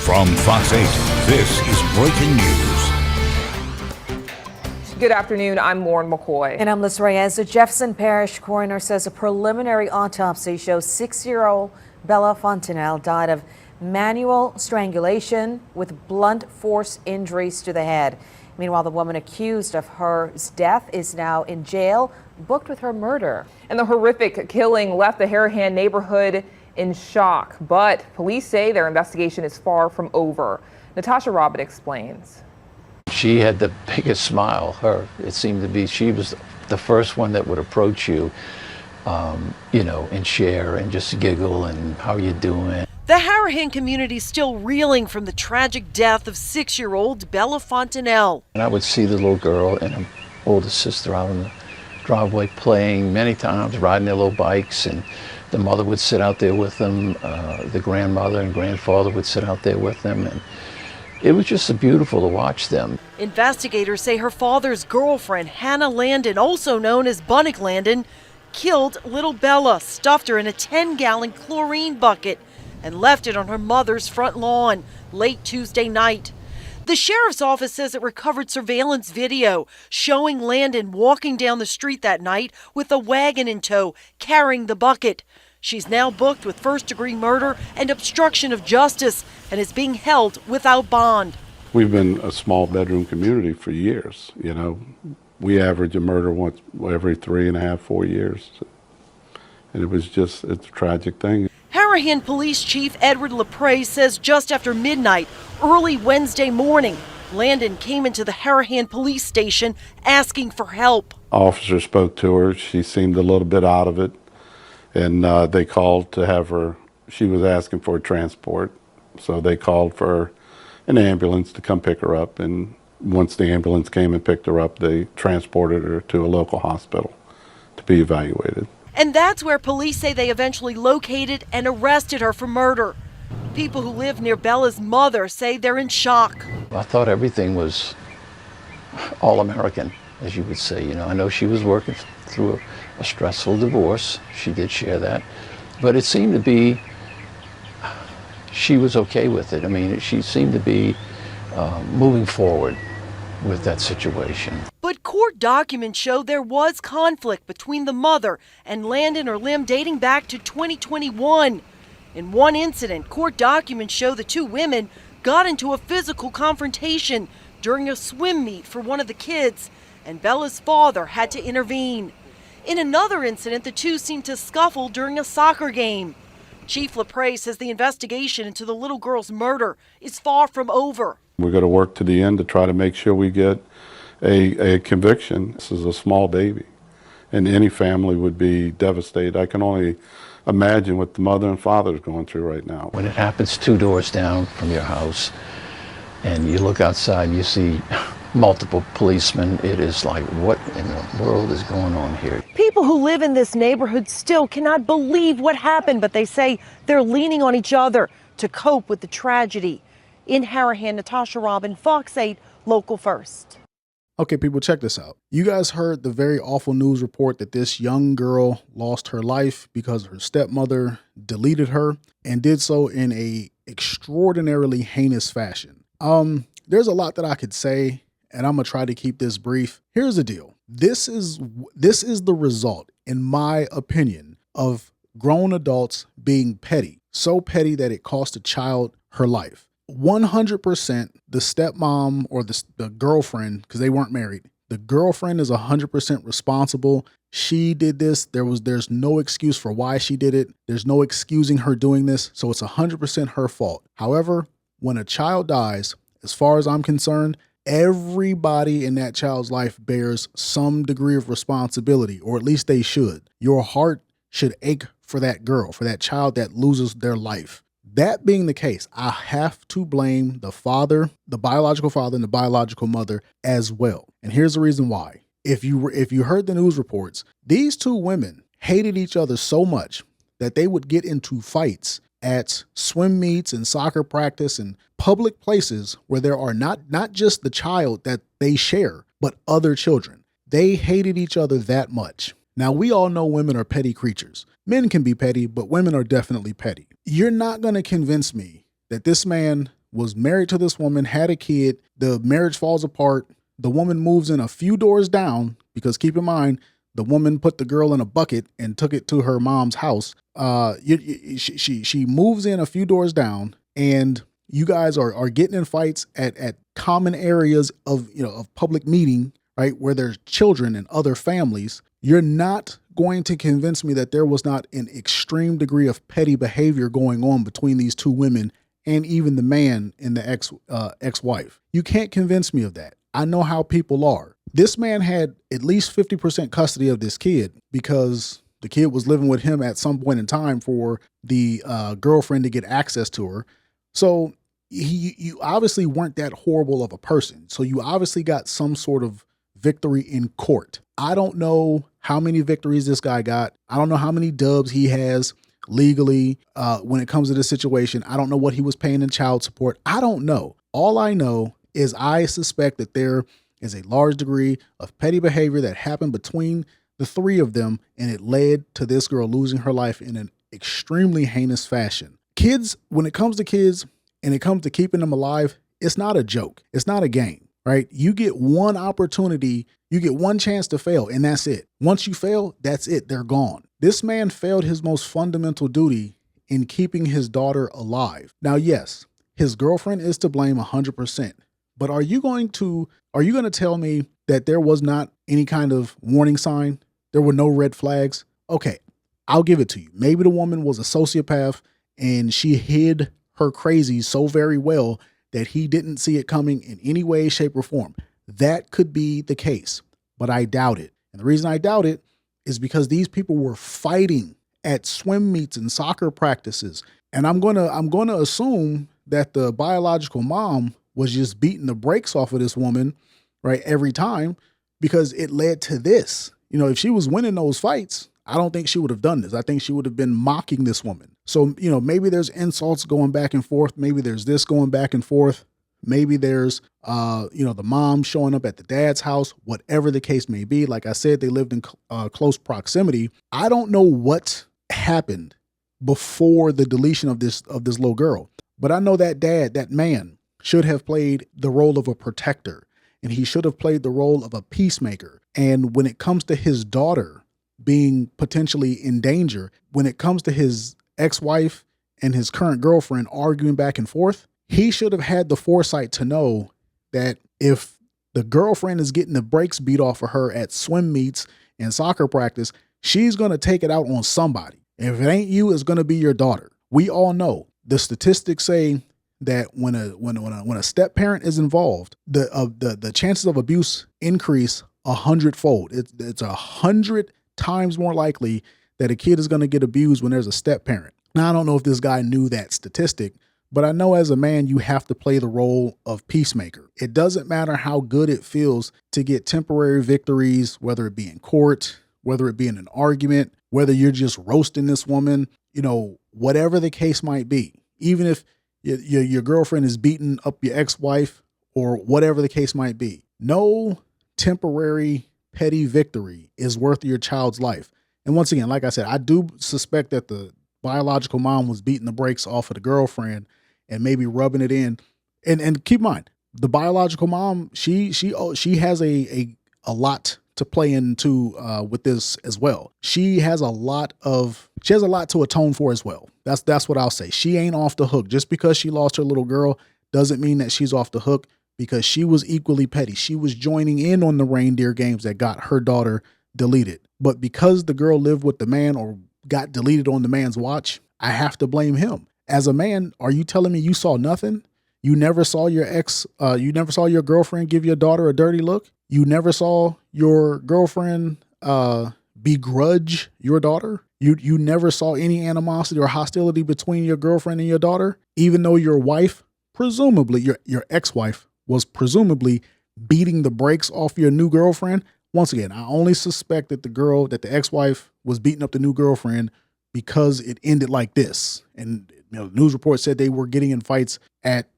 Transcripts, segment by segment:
From Fox 8, this is breaking news. Good afternoon. I'm Lauren McCoy. And I'm Liz Reyes. The Jefferson Parish coroner says a preliminary autopsy shows 6-year-old Bella Fontenelle died of manual strangulation with blunt force injuries to the head. Meanwhile, the woman accused of her death is now in jail, booked with her murder. And the horrific killing left the Harahan neighborhood in shock, but police say their investigation is far from over. Natasha Robert explains. She had the biggest smile. It seemed to be, she was the first one that would approach you, and share and just giggle and how you doing. The Harahan community is still reeling from the tragic death of 6-year-old Bella Fontenelle. And I would see the little girl and her older sister out in the driveway playing many times, riding their little bikes, and the mother would sit out there with them. The grandmother and grandfather would sit out there with them, and it was just beautiful to watch them. Investigators say her father's girlfriend, Hannah Landon, also known as Bunnick Landon, killed little Bella, stuffed her in a 10-gallon chlorine bucket, and left it on her mother's front lawn late Tuesday night. The sheriff's office says it recovered surveillance video showing Landon walking down the street that night with a wagon in tow, carrying the bucket. She's now booked with first-degree murder and obstruction of justice and is being held without bond. We've been a small bedroom community for years. We average a murder once every 3.5, 4 years. And it's a tragic thing. Harahan Police Chief Edward LaPrez says just after midnight, early Wednesday morning, Landon came into the Harahan police station asking for help. Officer spoke to her. She seemed a little bit out of it. And they called to have her, she was asking for a transport. So they called for an ambulance to come pick her up. And once the ambulance came and picked her up, they transported her to a local hospital to be evaluated. And that's where police say they eventually located and arrested her for murder. People who live near Bella's mother say they're in shock. I thought everything was all-American, as you would say. I know she was working through a stressful divorce. She did share that. But it seemed to be, she was okay with it. I mean, she seemed to be moving forward with that situation. But court documents show there was conflict between the mother and Landon or Lim dating back to 2021. In one incident, court documents show the two women got into a physical confrontation during a swim meet for one of the kids, and Bella's father had to intervene. In another incident, the two seemed to scuffle during a soccer game. Chief LaPrez says the investigation into the little girl's murder is far from over. We're going to work to the end to try to make sure we get a conviction. This is a small baby, and any family would be devastated. I can only imagine what the mother and father is going through right now. When it happens 2 doors down from your house, and you look outside and you see multiple policemen, it is like, what in the world is going on here? People who live in this neighborhood still cannot believe what happened, but they say they're leaning on each other to cope with the tragedy. In Harahan, Natasha Robin, Fox 8, Local First. Okay, people, check this out. You guys heard the very awful news report that this young girl lost her life because her stepmother deleted her and did so in a extraordinarily heinous fashion. There's a lot that I could say, and I'm gonna try to keep this brief. Here's the deal. This is the result, in my opinion, of grown adults being petty. So petty that it cost a child her life. 100% the stepmom or the girlfriend, because they weren't married, the girlfriend is 100% responsible. She did this. There's no excuse for why she did it. There's no excusing her doing this. So it's 100% her fault. However, when a child dies, as far as I'm concerned, everybody in that child's life bears some degree of responsibility, or at least they should. Your heart should ache for that girl, for that child that loses their life. That being the case, I have to blame the father, the biological father, and the biological mother as well. And here's the reason why. If you heard the news reports, these two women hated each other so much that they would get into fights at swim meets and soccer practice and public places where there are not just the child that they share, but other children. They hated each other that much. Now, we all know women are petty creatures. Men can be petty, but women are definitely petty. You're not going to convince me that this man was married to this woman, had a kid. The marriage falls apart. The woman moves in a few doors down because keep in mind, the woman put the girl in a bucket and took it to her mom's house. She moves in a few doors down, and you guys are getting in fights at common areas of public meeting, right, where there's children and other families. You're not going to convince me that there was not an extreme degree of petty behavior going on between these two women and even the man and the ex-wife. You can't convince me of that. I know how people are. This man had at least 50% custody of this kid because the kid was living with him at some point in time for the girlfriend to get access to her. So you obviously weren't that horrible of a person. So you obviously got some sort of victory in court. I don't know how many victories this guy got. I don't know how many dubs he has legally when it comes to this situation. I don't know what he was paying in child support. I don't know. All I know is I suspect that there is a large degree of petty behavior that happened between the three of them, and it led to this girl losing her life in an extremely heinous fashion. Kids, when it comes to kids and it comes to keeping them alive, it's not a joke. It's not a game, right? You get one opportunity, you get one chance to fail, and that's it. Once you fail, that's it. They're gone. This man failed his most fundamental duty in keeping his daughter alive. Now, yes, his girlfriend is to blame 100%. But are you going to tell me that there was not any kind of warning sign? There were no red flags? Okay, I'll give it to you. Maybe the woman was a sociopath and she hid her crazy so very well that he didn't see it coming in any way, shape, or form. That could be the case, but I doubt it. And the reason I doubt it is because these people were fighting at swim meets and soccer practices. And I'm gonna assume that the biological mom was just beating the brakes off of this woman, right, every time, because it led to this. If she was winning those fights, I don't think she would have done this. I think she would have been mocking this woman. So, maybe there's insults going back and forth. Maybe there's this going back and forth. Maybe there's, the mom showing up at the dad's house, whatever the case may be. Like I said, they lived in close proximity. I don't know what happened before the deletion of this little girl, but I know that dad, that man, should have played the role of a protector, and he should have played the role of a peacemaker. And when it comes to his daughter being potentially in danger, when it comes to his ex-wife and his current girlfriend arguing back and forth, he should have had the foresight to know that if the girlfriend is getting the brakes beat off of her at swim meets and soccer practice, she's going to take it out on somebody. If it ain't you, it's going to be your daughter. We all know the statistics say that when a step parent is involved, the chances of abuse increase 100-fold. It's 100 times more likely that a kid is going to get abused when there's a step parent. Now, I don't know if this guy knew that statistic, but I know as a man, you have to play the role of peacemaker. It doesn't matter how good it feels to get temporary victories, whether it be in court, whether it be in an argument, whether you're just roasting this woman, whatever the case might be. Even if your girlfriend is beating up your ex-wife or whatever the case might be. No temporary petty victory is worth your child's life. And once again, like I said, I do suspect that the biological mom was beating the brakes off of the girlfriend and maybe rubbing it in. And keep in mind, the biological mom, she has a lot to play into with this as well. She has a lot to atone for as well. That's what I'll say. She ain't off the hook. Just because she lost her little girl doesn't mean that she's off the hook, because she was equally petty. She was joining in on the reindeer games that got her daughter deleted. But because the girl lived with the man or got deleted on the man's watch, I have to blame him. As a man, are you telling me you saw nothing? You never saw your girlfriend give your daughter a dirty look? You never saw your girlfriend begrudge your daughter? You never saw any animosity or hostility between your girlfriend and your daughter, even though your wife, presumably your ex-wife, was presumably beating the brakes off your new girlfriend. Once again, I only suspect that the ex-wife was beating up the new girlfriend because it ended like this. And the news report said they were getting in fights at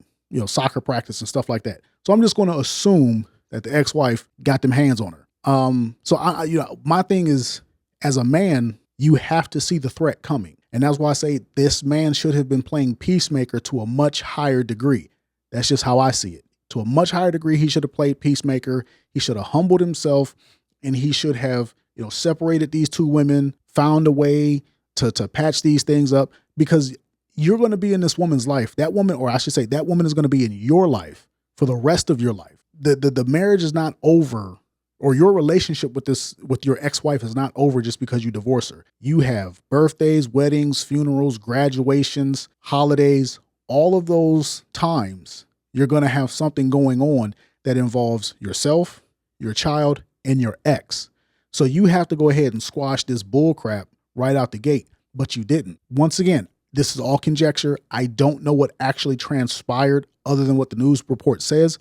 soccer practice and stuff like that. So I'm just going to assume that the ex-wife got them hands on her. So my thing is, as a man, you have to see the threat coming. And that's why I say this man should have been playing peacemaker to a much higher degree. That's just how I see it. To a much higher degree, he should have played peacemaker. He should have humbled himself, and he should have, separated these two women, found a way to patch these things up, because you're going to be in this woman's life. That woman, or I should say, that woman is going to be in your life for the rest of your life. The marriage is not over, or your relationship with your ex-wife is not over just because you divorce her. You have birthdays, weddings, funerals, graduations, holidays, all of those times you're going to have something going on that involves yourself, your child, and your ex. So you have to go ahead and squash this bull crap right out the gate, but you didn't. Once again, this is all conjecture. I don't know what actually transpired other than what the news report says,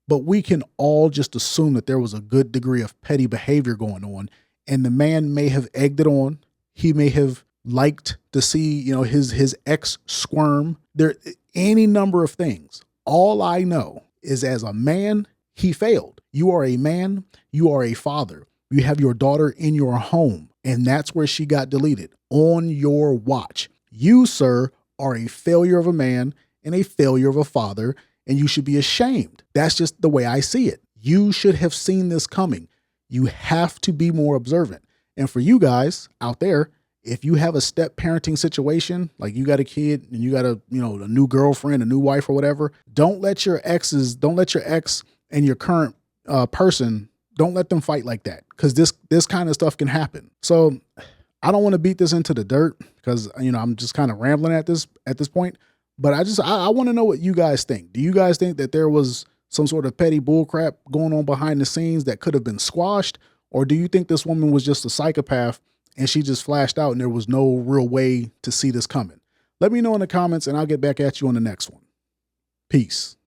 but we can all just assume that there was a good degree of petty behavior going on, and the man may have egged it on. He may have liked to see, his ex squirm. There, any number of things. All I know is, as a man, he failed. You are a man. You are a father. You have your daughter in your home, and that's where she got deleted, on your watch. You, sir, are a failure of a man and a failure of a father, and you should be ashamed. That's just the way I see it. You should have seen this coming. You have to be more observant. And for you guys out there, if you have a step parenting situation, like you got a kid and you got a new girlfriend, a new wife or whatever, don't let your ex and your current person, don't let them fight like that, because this kind of stuff can happen. So I don't want to beat this into the dirt, because I'm just kind of rambling at this point. But I want to know what you guys think. Do you guys think that there was some sort of petty bullcrap going on behind the scenes that could have been squashed? Or do you think this woman was just a psychopath and she just flashed out and there was no real way to see this coming? Let me know in the comments, and I'll get back at you on the next one. Peace.